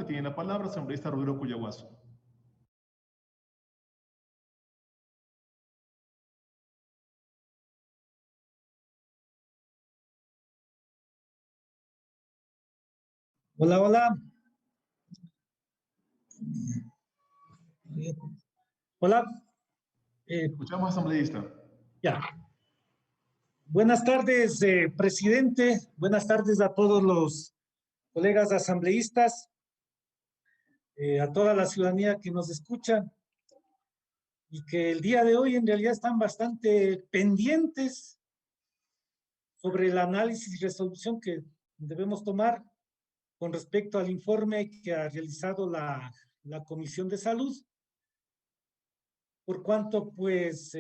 tiene la palabra, asambleísta Rodrigo Cuyaguazo. Hola, hola. Hola. Escuchamos, asambleísta. Ya. Buenas tardes, presidente. Buenas tardes a todos los colegas asambleístas, a toda la ciudadanía que nos escucha y que el día de hoy en realidad están bastante pendientes sobre el análisis y resolución que debemos tomar con respecto al informe que ha realizado la Comisión de Salud, por cuanto, pues,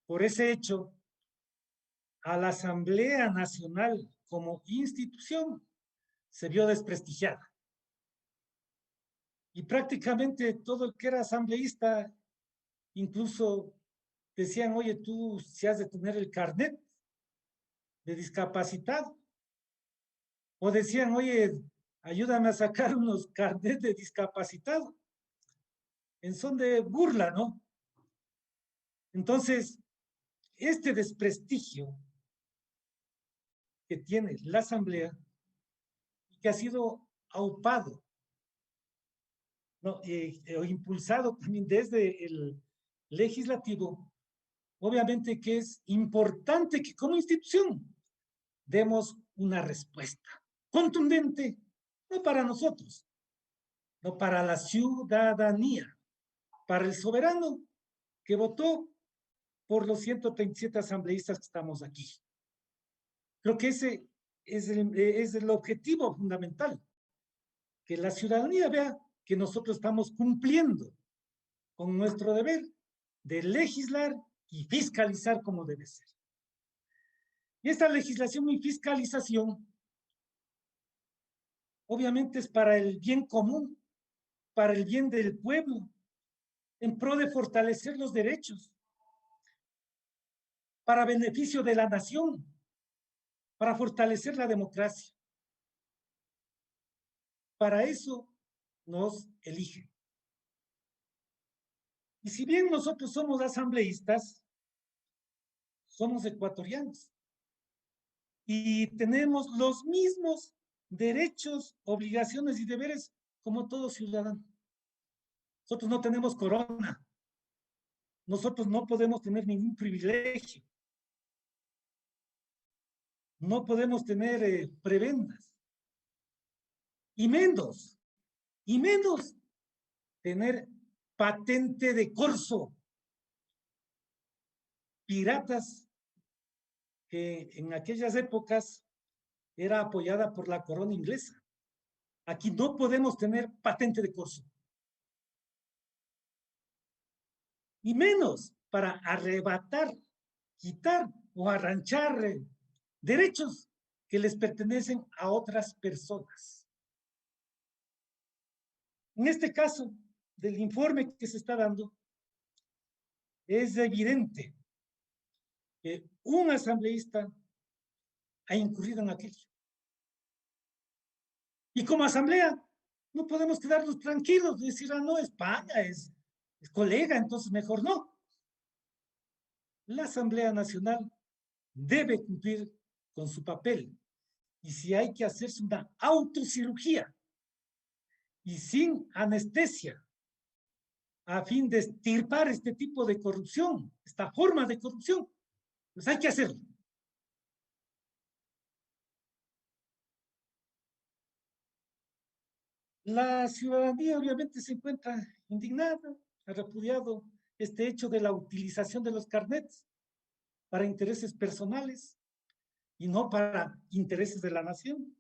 por ese hecho, a la Asamblea Nacional como institución se vio desprestigiada. Y prácticamente todo el que era asambleísta, incluso decían, oye, tú si has de tener el carnet de discapacitado. O decían, oye, ayúdame a sacar unos carnets de discapacitado. En son de burla, ¿no? Entonces, este desprestigio que tiene la Asamblea y que ha sido aupado, ¿no? O impulsado también desde el legislativo, obviamente que es importante que como institución demos una respuesta contundente, no para nosotros, no para la ciudadanía, para el soberano que votó por los 137 asambleístas que estamos aquí. Creo que ese es el objetivo fundamental, que la ciudadanía vea que nosotros estamos cumpliendo con nuestro deber de legislar y fiscalizar como debe ser. Y esta legislación y fiscalización obviamente es para el bien común, para el bien del pueblo, en pro de fortalecer los derechos, para beneficio de la nación, para fortalecer la democracia. Para eso nos eligen. Y si bien nosotros somos asambleístas, somos ecuatorianos y tenemos los mismos derechos, obligaciones y deberes como todo ciudadano. Nosotros no tenemos corona. Nosotros no podemos tener ningún privilegio. No podemos tener prebendas. Y menos tener patente de corso. Piratas que en aquellas épocas era apoyada por la corona inglesa. Aquí no podemos tener patente de corso. Y menos para arrebatar, quitar o arranchar derechos que les pertenecen a otras personas. En este caso, del informe que se está dando, es evidente que un asambleísta ha incurrido en aquello. Y como asamblea, no podemos quedarnos tranquilos y decir, no, es pana, es colega, entonces mejor no. La Asamblea Nacional debe cumplir con su papel. Y si hay que hacerse una autocirugía y sin anestesia, a fin de extirpar este tipo de corrupción, esta forma de corrupción, pues hay que hacerlo. La ciudadanía obviamente se encuentra indignada, ha repudiado este hecho de la utilización de los carnets para intereses personales y no para intereses de la nación.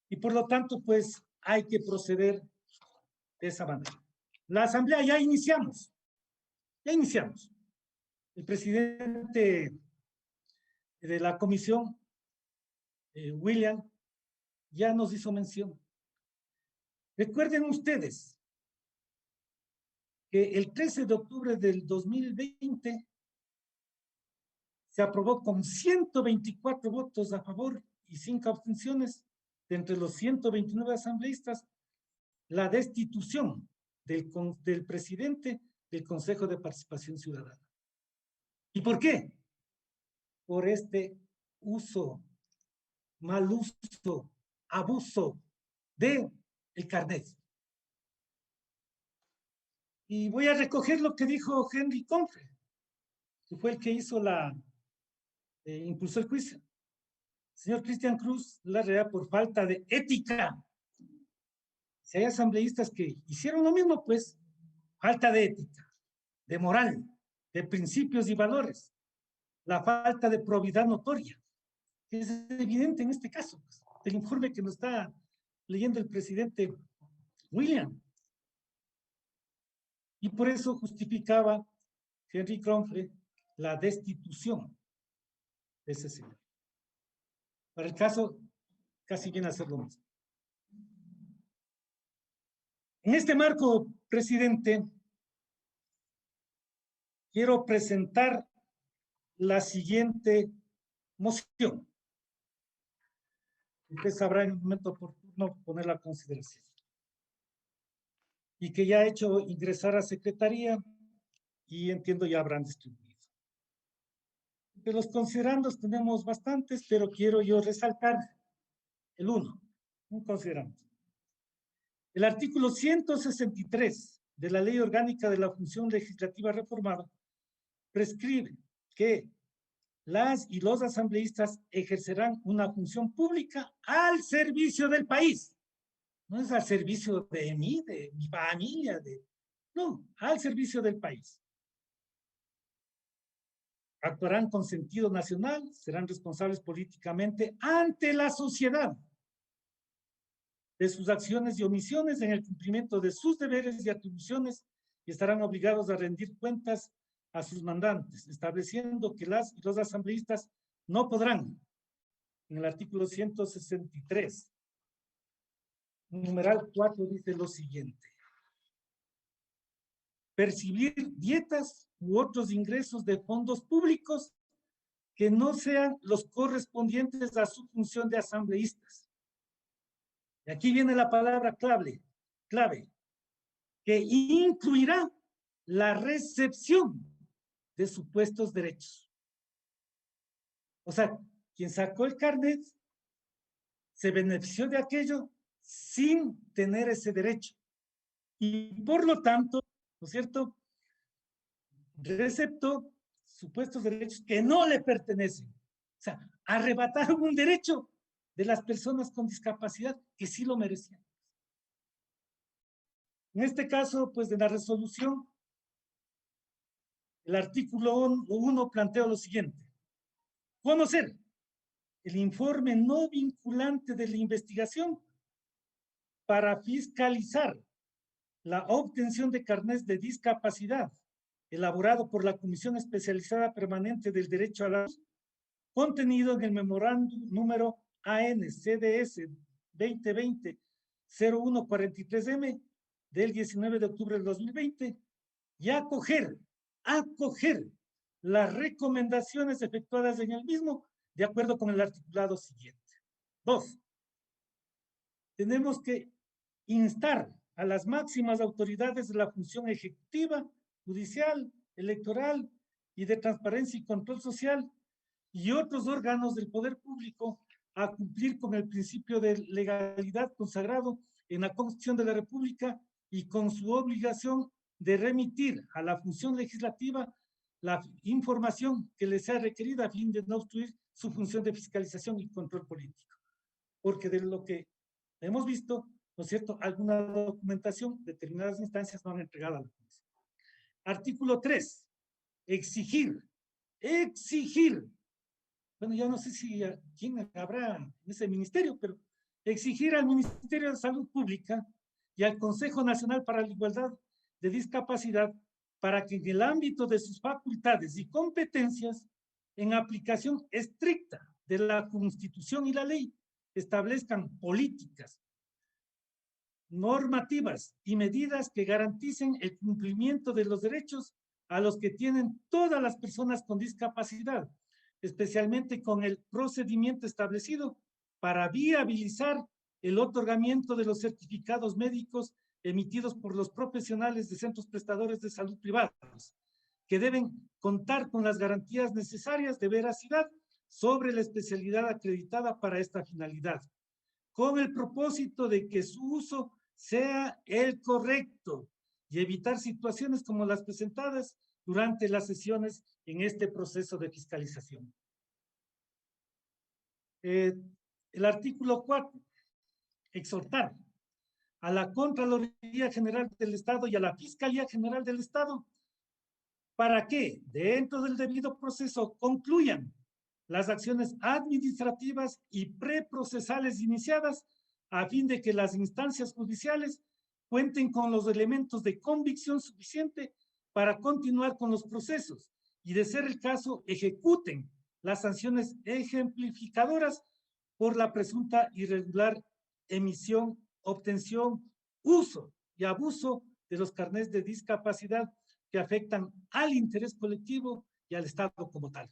Y por lo tanto, pues hay que proceder de esa manera. La asamblea ya iniciamos. El presidente de la comisión, William, ya nos hizo mención. Recuerden ustedes que el 13 de octubre del 2020 se aprobó con 124 votos a favor y 5 abstenciones de entre los 129 asambleístas, la destitución del presidente del Consejo de Participación Ciudadana. ¿Y por qué? Por este mal uso, abuso del carnet. Y voy a recoger lo que dijo Henry Confre, que fue el que hizo impulsó el juicio. Señor Cristian Cruz Larrea, por falta de ética. Si hay asambleístas que hicieron lo mismo, pues, falta de ética, de moral, de principios y valores, la falta de probidad notoria. Es evidente en este caso, pues, el informe que nos está leyendo el presidente William. Y por eso justificaba Henry Confre la destitución de ese señor. Para el caso, casi viene a ser lo mismo. En este marco, presidente, quiero presentar la siguiente moción. Usted sabrá en el momento oportuno ponerla a consideración. Y que ya ha hecho ingresar a Secretaría y entiendo ya habrán distribuido. De los considerandos tenemos bastantes, pero quiero yo resaltar el uno, un considerando. El artículo 163 de la Ley Orgánica de la Función Legislativa Reformada prescribe que las y los asambleístas ejercerán una función pública al servicio del país. No es al servicio de mí, de mi familia, no, al servicio del país. Actuarán con sentido nacional, serán responsables políticamente ante la sociedad de sus acciones y omisiones en el cumplimiento de sus deberes y atribuciones y estarán obligados a rendir cuentas a sus mandantes, estableciendo que las y los asambleístas no podrán, en el artículo 163, numeral 4 dice lo siguiente: percibir dietas u otros ingresos de fondos públicos que no sean los correspondientes a su función de asambleístas. Y aquí viene la palabra clave, que incluirá la recepción de supuestos derechos. O sea, quien sacó el carnet se benefició de aquello sin tener ese derecho. Y por lo tanto, ¿no es cierto?, receptó supuestos derechos que no le pertenecen. O sea, arrebataron un derecho de las personas con discapacidad que sí lo merecían. En este caso, pues de la resolución, el artículo 1 plantea lo siguiente: conocer el informe no vinculante de la investigación para fiscalizar la obtención de carnets de discapacidad elaborado por la Comisión Especializada Permanente del Derecho a la Salud, contenido en el memorándum número AN-CDS 2020-0143M del 19 de octubre del 2020 y acoger las recomendaciones efectuadas en el mismo de acuerdo con el articulado siguiente. 2. Tenemos que instar a las máximas autoridades de la función ejecutiva, judicial, electoral y de transparencia y control social y otros órganos del poder público a cumplir con el principio de legalidad consagrado en la Constitución de la República y con su obligación de remitir a la función legislativa la información que les sea requerida a fin de no obstruir su función de fiscalización y control político. Porque de lo que hemos visto, ¿no es cierto?, alguna documentación, determinadas instancias no han entregado a la Comisión. Artículo 3. Exigir. Bueno, ya no sé si quién habrá en ese ministerio, pero exigir al Ministerio de Salud Pública y al Consejo Nacional para la Igualdad de Discapacidad para que en el ámbito de sus facultades y competencias, en aplicación estricta de la Constitución y la ley, establezcan políticas, normativas y medidas que garanticen el cumplimiento de los derechos a los que tienen todas las personas con discapacidad, especialmente con el procedimiento establecido para viabilizar el otorgamiento de los certificados médicos emitidos por los profesionales de centros prestadores de salud privados, que deben contar con las garantías necesarias de veracidad sobre la especialidad acreditada para esta finalidad, con el propósito de que su uso sea el correcto y evitar situaciones como las presentadas durante las sesiones en este proceso de fiscalización. El artículo 4, exhortar a la Contraloría General del Estado y a la Fiscalía General del Estado para que, dentro del debido proceso, concluyan las acciones administrativas y preprocesales iniciadas a fin de que las instancias judiciales cuenten con los elementos de convicción suficiente para continuar con los procesos y, de ser el caso, ejecuten las sanciones ejemplificadoras por la presunta irregular emisión, obtención, uso y abuso de los carnets de discapacidad que afectan al interés colectivo y al Estado como tal.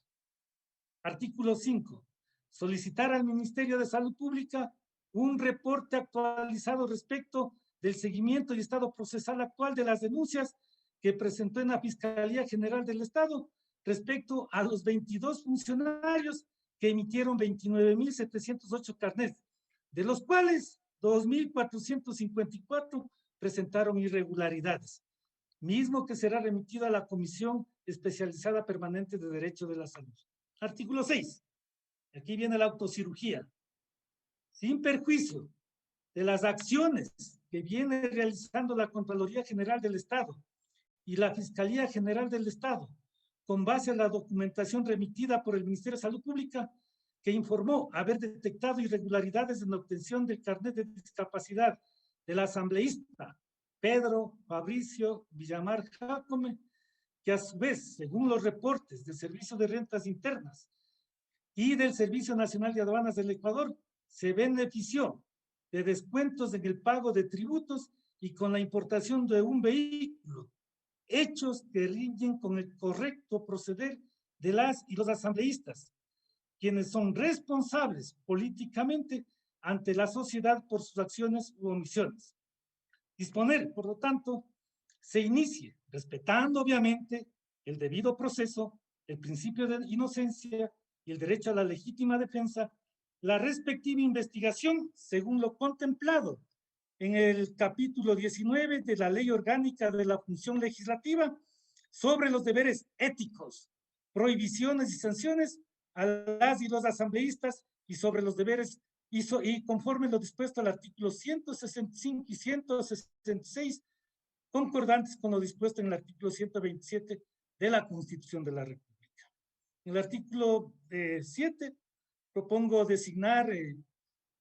Artículo 5. Solicitar al Ministerio de Salud Pública un reporte actualizado respecto del seguimiento y estado procesal actual de las denuncias que presentó en la Fiscalía General del Estado respecto a los 22 funcionarios que emitieron 29.708 carnets, de los cuales 2.454 presentaron irregularidades, mismo que será remitido a la Comisión Especializada Permanente de Derecho de la Salud. Artículo 6. Aquí viene la autocirugía. Sin perjuicio de las acciones que viene realizando la Contraloría General del Estado y la Fiscalía General del Estado, con base a la documentación remitida por el Ministerio de Salud Pública, que informó haber detectado irregularidades en la obtención del carnet de discapacidad del asambleísta Pedro Fabricio Villamar Jacome, que a su vez, según los reportes del Servicio de Rentas Internas y del Servicio Nacional de Aduanas del Ecuador, se benefició de descuentos en el pago de tributos y con la importación de un vehículo, hechos que riñen con el correcto proceder de las y los asambleístas, quienes son responsables políticamente ante la sociedad por sus acciones u omisiones. Disponer, por lo tanto, se inicie, respetando obviamente el debido proceso, el principio de inocencia y el derecho a la legítima defensa, la respectiva investigación según lo contemplado en el capítulo 19 de la Ley Orgánica de la Función Legislativa sobre los deberes éticos, prohibiciones y sanciones a las y los asambleístas y sobre los deberes y conforme lo dispuesto al artículo 165 y 166, concordantes con lo dispuesto en el artículo 127 de la Constitución de la República. En el artículo 7 propongo designar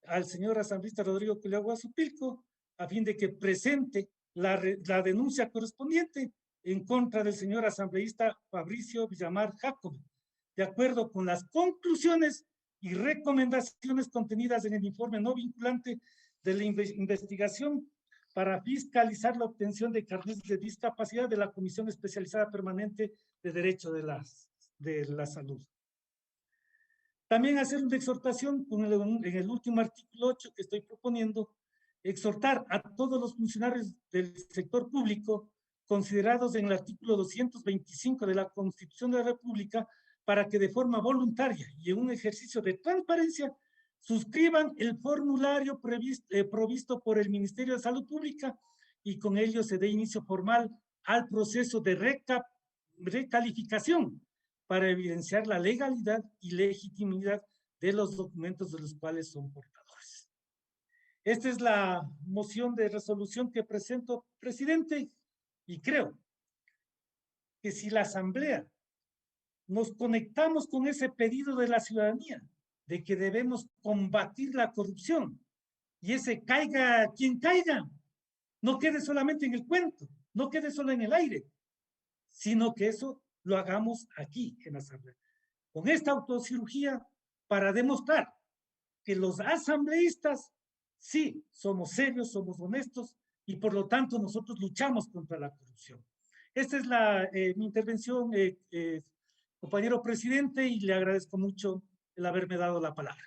al señor asambleísta Rodrigo Culiagua Supilco a fin de que presente la denuncia correspondiente en contra del señor asambleísta Fabricio Villamar Jacome, de acuerdo con las conclusiones y recomendaciones contenidas en el informe no vinculante de la investigación para fiscalizar la obtención de carnets de discapacidad de la Comisión Especializada Permanente de Derecho de la Salud. También hacer una exhortación en el último artículo 8 que estoy proponiendo, exhortar a todos los funcionarios del sector público considerados en el artículo 225 de la Constitución de la República para que de forma voluntaria y en un ejercicio de transparencia suscriban el formulario provisto por el Ministerio de Salud Pública y con ello se dé inicio formal al proceso de recalificación para evidenciar la legalidad y legitimidad de los documentos de los cuales son portadores. Esta es la moción de resolución que presento, presidente, y creo que si la Asamblea nos conectamos con ese pedido de la ciudadanía de que debemos combatir la corrupción y ese caiga quien caiga, no quede solamente en el cuento, no quede solo en el aire, sino que eso lo hagamos aquí en la Asamblea, con esta autocirugía para demostrar que los asambleístas sí somos serios, somos honestos y por lo tanto nosotros luchamos contra la corrupción. Esta es mi intervención, compañero presidente, y le agradezco mucho el haberme dado la palabra.